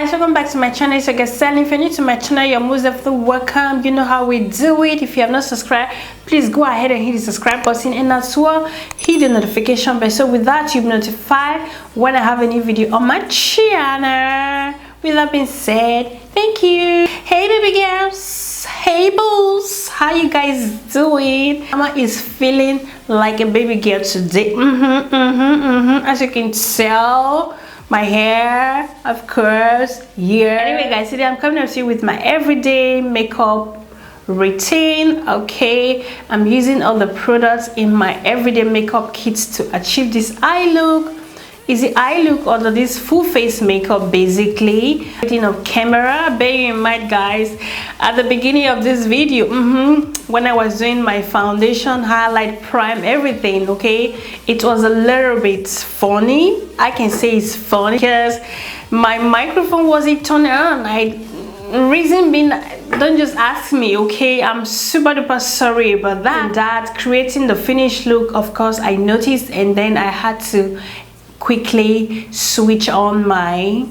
guys, welcome back to my channel. It's Beautyartist Selin. If you're new to my channel, you're most definitely welcome. You know how we do it. If you have not subscribed, please go ahead and hit the subscribe button and as well hit the notification bell, so with that you'll be notified when I have a new video on my channel. With that being said, thank you. Hey baby girls, hey bulls, how you guys doing? Mama is feeling like a baby girl today. As you can tell, my hair, of course, yeah. Anyway guys, today I'm coming up to you with my everyday makeup routine. Okay, I'm using all the products in my everyday makeup kits to achieve this eye look. Is the eye look under this full face makeup basically. On camera, bear in mind guys, at the beginning of this video, when I was doing my foundation, highlight, prime, everything, okay, it was a little bit funny. I can say it's funny because my microphone wasn't turned on. Reason being, don't just ask me, okay, I'm super duper sorry about that. Creating the finished look, of course I noticed, and then I had to quickly switch on my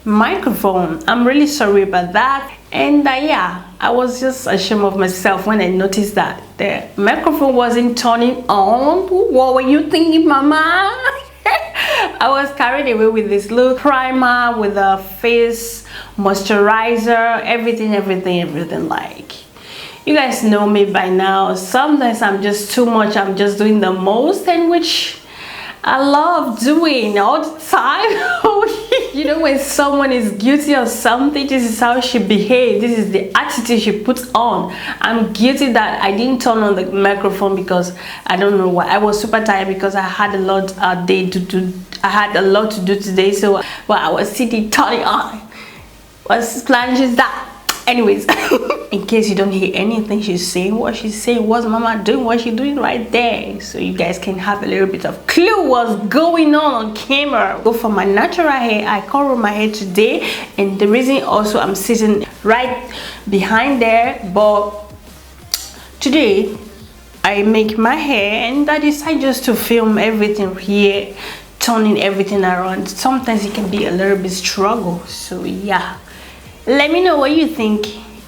microphone. I'm really sorry about that. And yeah, I was just ashamed of myself when I noticed that the microphone wasn't turning on. What were you thinking, mama? I was carried away with this look. Primer with a face moisturizer, everything. Like, you guys know me by now. Sometimes I'm just too much. I'm just doing the most, and which I love doing all the time. You know, when someone is guilty of something, this is how she behaves. This is the attitude she puts on. I'm guilty that I didn't turn on the microphone because I don't know why. I was super tired because I had a lot to do. I had a lot to do today, so while I was sitting turning on, was planning that. Anyways, in case you don't hear anything she's saying, what's mama doing, what she's doing right there, so you guys can have a little bit of clue what's going on camera. Go for my natural hair. I color my hair today, and the reason also I'm sitting right behind there, but today I make my hair and I decide just to film everything here, turning everything around. Sometimes it can be a little bit struggle, so yeah. Let me know what you think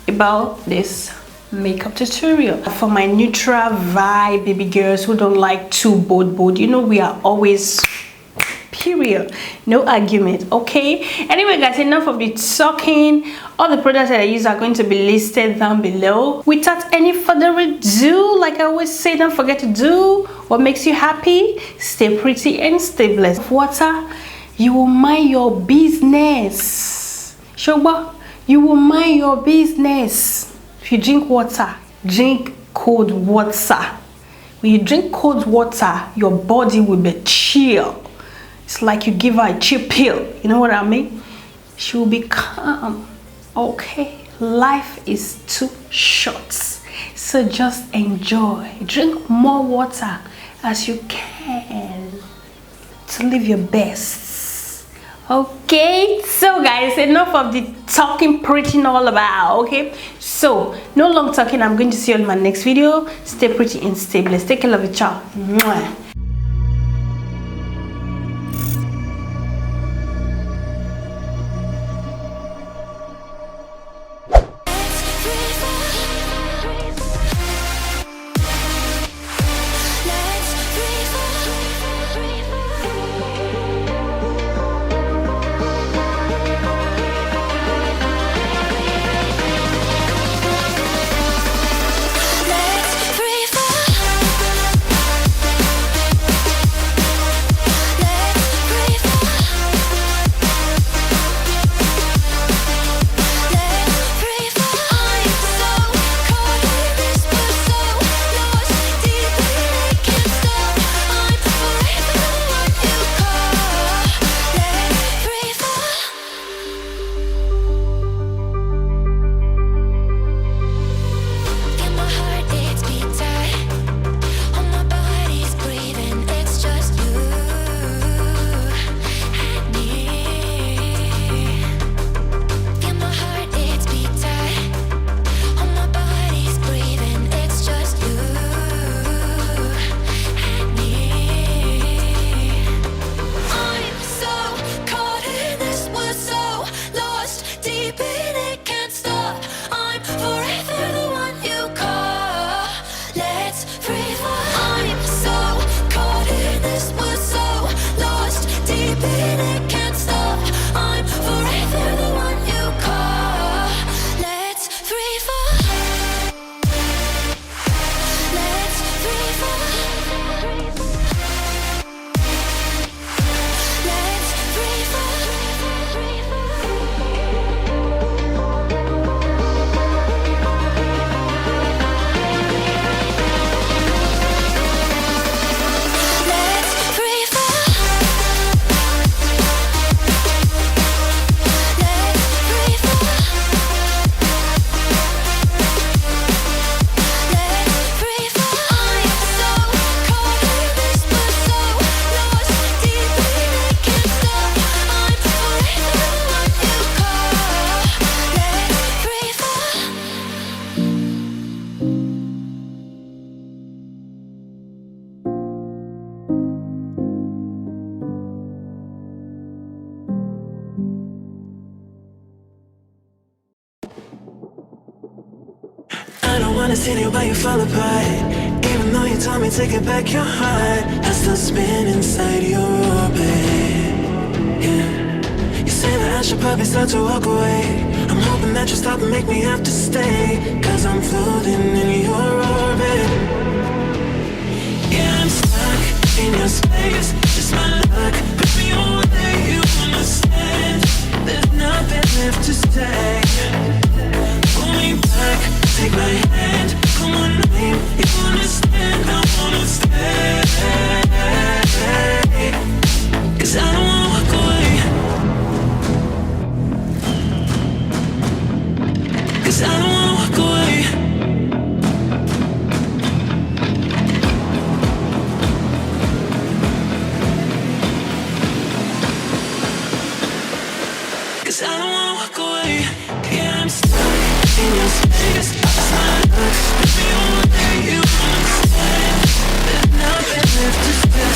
about this makeup tutorial. For my neutral vibe baby girls who don't like too bold, you know, we are always period, no argument, okay? Anyway guys, enough of the talking. All the products that I use are going to be listed down below. Without any further ado, like I always say, don't forget to do what makes you happy. Stay pretty and stay blessed. Water, you will mind your business. Shoba, you will mind your business. If you drink water, drink cold water. When you drink cold water, your body will be chill. It's like you give her a chill pill. You know what I mean? She will be calm. Okay, life is too short, so just enjoy. Drink more water as you can to live your best. Okay, so guys, enough of the talking, preaching all about. Okay, so no long talking. I'm going to see you in my next video. Stay pretty and stay blessed. Take care of each other. seen you, but you fall apart. Even though you told me to get back your heart, I still spin inside your orbit. Yeah. You say that I should probably start to walk away. I'm hoping that you stop and make me have to stay, 'cause I'm floating in your orbit. Yeah, I'm stuck in your space, just my luck. Put me away, you understand. There's nothing left to say. Pull me back, take my hand. Come on, name, you understand. I wanna stay, 'cause I don't wanna walk away. 'Cause I don't wanna walk away. 'Cause I don't wanna walk away. Yeah, I'm stuck in your space. It's not luck. Put me away, you understand. There's nothing left to say.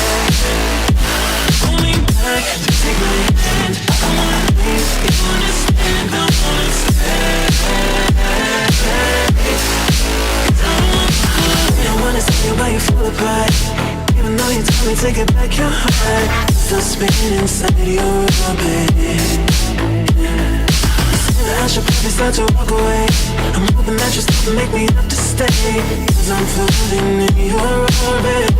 Pull me back, take my hand. I wanna leave, you understand. I wanna stay. 'Cause I don't wanna walk away. I wanna see you, but you fall apart. Even though you told me to get back your heart, still spinning inside your orbit. I should probably start to walk away. I'm hoping that you stop and make me have to stay, 'cause I'm floating in your orbit.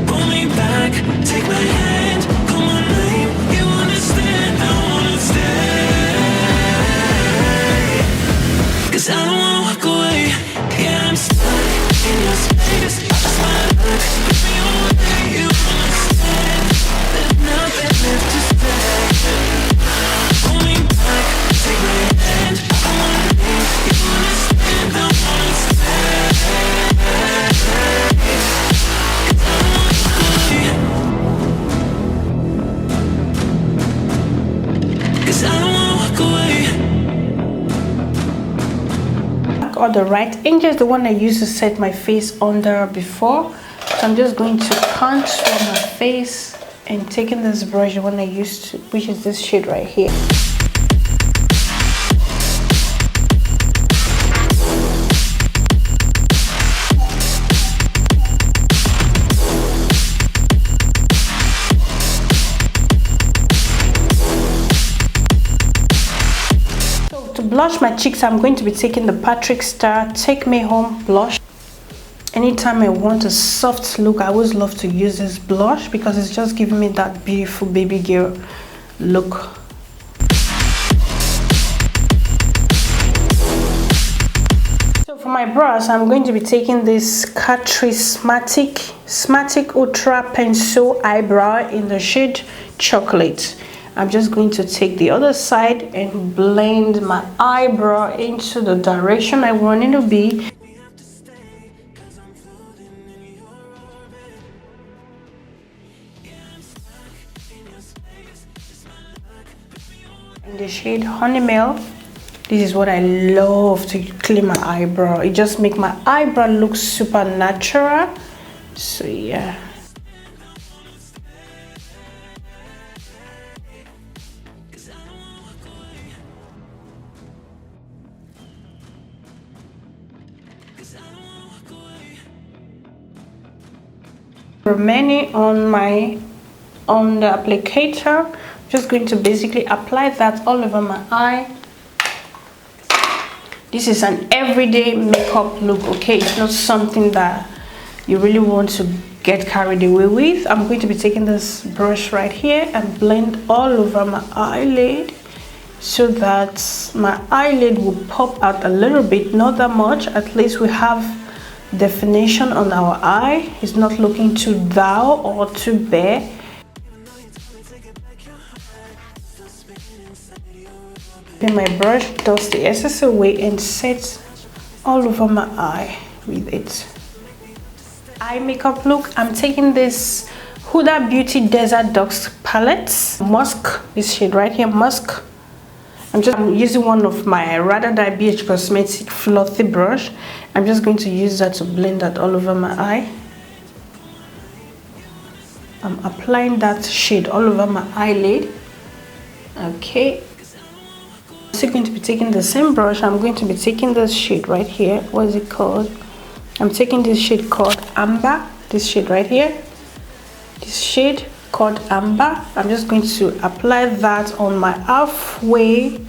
Pull me back, take my hand. Come on, name, you understand. I wanna stay, 'cause I don't wanna walk away. Yeah, I'm stuck in your space. It's my luck. Put me away, you understand. There's nothing left to say. Pull me back, take my hand. I wanna leave, you understand. I wanna stay, 'cause I don't wanna walk away. 'Cause I don't wanna walk away. Or the right inch is the one I used to set my face under before, so I'm just going to contour my face and taking this brush, the one I used to, which is this shade right here. Blush my cheeks, I'm going to be taking the Patrick Star Take Me Home blush. Anytime I want a soft look, I always love to use this blush because it's just giving me that beautiful baby girl look. So for my brows, I'm going to be taking this Catrice Smatic Ultra Pencil Eyebrow in the shade Chocolate. I'm just going to take the other side and blend my eyebrow into the direction I want it to be. In the shade Honey Mail, this is what I love to clean my eyebrow. It just makes my eyebrow look super natural. So yeah. Remaining on the applicator, just going to basically apply that all over my eye. This is an everyday makeup look, okay? It's not something that you really want to get carried away with. I'm going to be taking this brush right here and blend all over my eyelid so that my eyelid will pop out a little bit, not that much. At least we have definition on our eye. It's not looking too dull or too bare. Then my brush dust the excess away and set all over my eye with it. Eye makeup look, I'm taking this Huda Beauty Desert Dusk palette, Musk, this shade right here, Musk. I'm using one of my Rather Die BH Cosmetic fluffy brush. I'm just going to use that to blend that all over my eye. I'm applying that shade all over my eyelid. Okay. I'm still going to be taking the same brush. I'm going to be taking this shade right here. What is it called? I'm taking this shade called Amber. This shade right here. This shade called Amber. I'm just going to apply that on my halfway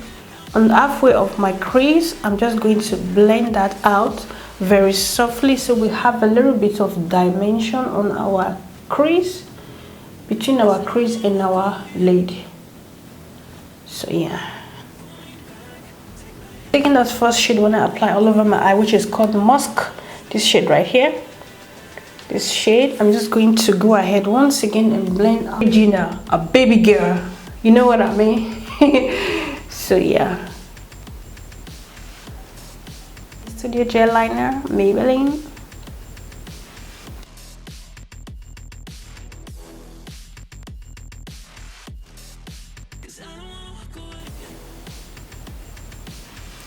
of my crease. I'm just going to blend that out very softly so we have a little bit of dimension on our crease, between our crease and our lid. So yeah, taking that first shade when I apply all over my eye, which is called Musk. This shade right here, this shade, I'm just going to go ahead once again and blend out Gina, a baby girl, you know what I mean. So yeah, Studio Gel Liner, Maybelline.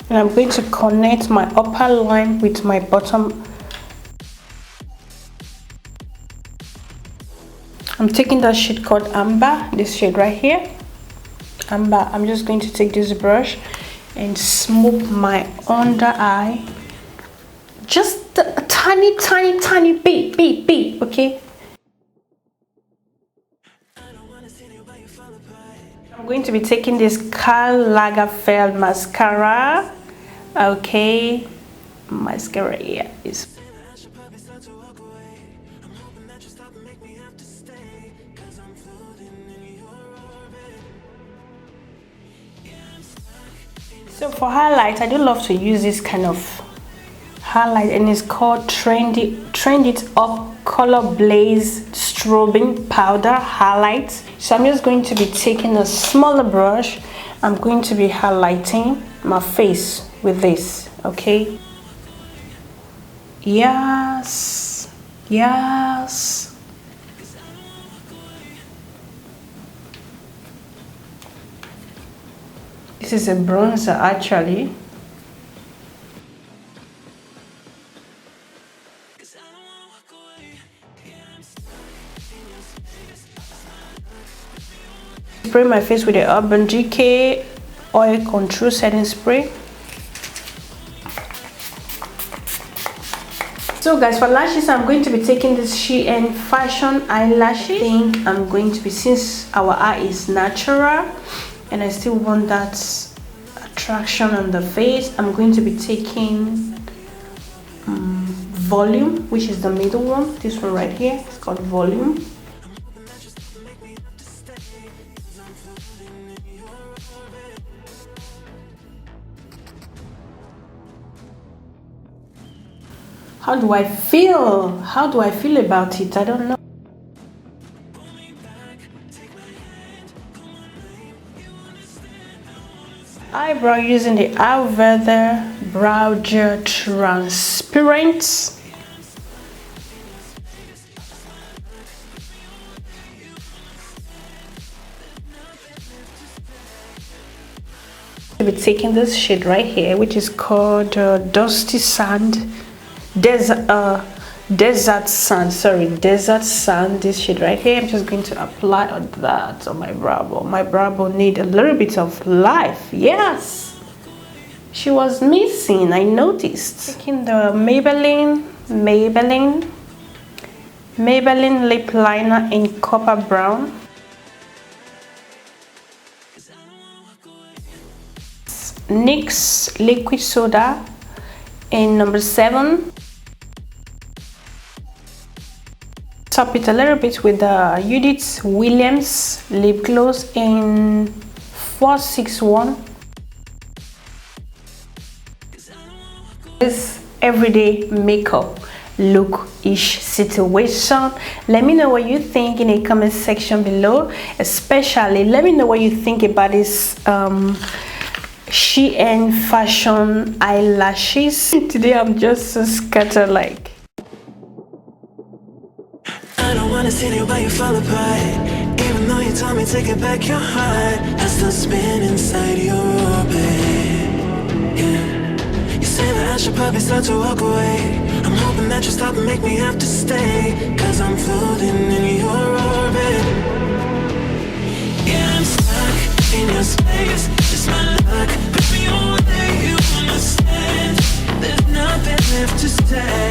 And I'm going to connect my upper line with my bottom. I'm taking that shade called Amber, this shade right here, Amber. I'm just going to take this brush and smoke my under eye, just a tiny bit, okay? I'm going to be taking this Karl Lagerfeld mascara. Okay, mascara, yeah, is so for highlight. I do love to use this kind of highlight, and it's called Trend It Up Color Blaze Strobing Powder Highlight. So I'm just going to be taking a smaller brush. I'm going to be highlighting my face with this, okay? Yes, yes. This is a bronzer actually. Spray my face with the Urban Decay Oil Control Setting Spray. So guys, for lashes, I'm going to be taking this Shein Fashion Eyelashes. I think I'm going to be, since our eye is natural and I still want that attraction on the face, I'm going to be taking Volume, which is the middle one. This one right here, it's called Volume. How do I feel? How do I feel about it? I don't know. Eyebrow using the Ayurveda Brow Gel Transparent. I'll be taking this shade right here, which is called Dusty Sand. Desert Sand, this shade right here. I'm just going to apply that on my brow bone. My brow bone need a little bit of life. Yes, she was missing, I noticed. Taking the Maybelline lip liner in copper brown. NYX liquid soda in number 7. Top it a little bit with the Judith Williams lip gloss in 461. This everyday makeup look-ish situation. Let me know what you think in the comment section below. Especially let me know what you think about this Shein Fashion eyelashes. Today I'm just so scattered like. I don't wanna see you, but you fall apart. Even though you told me to get back your heart, I still spin inside your orbit. Yeah. You say that I should probably start to walk away. I'm hoping that you stop and make me have to stay, 'cause I'm floating in your orbit. Yeah, I'm stuck in your space. It's my luck, put me away, you understand. There's nothing left to say.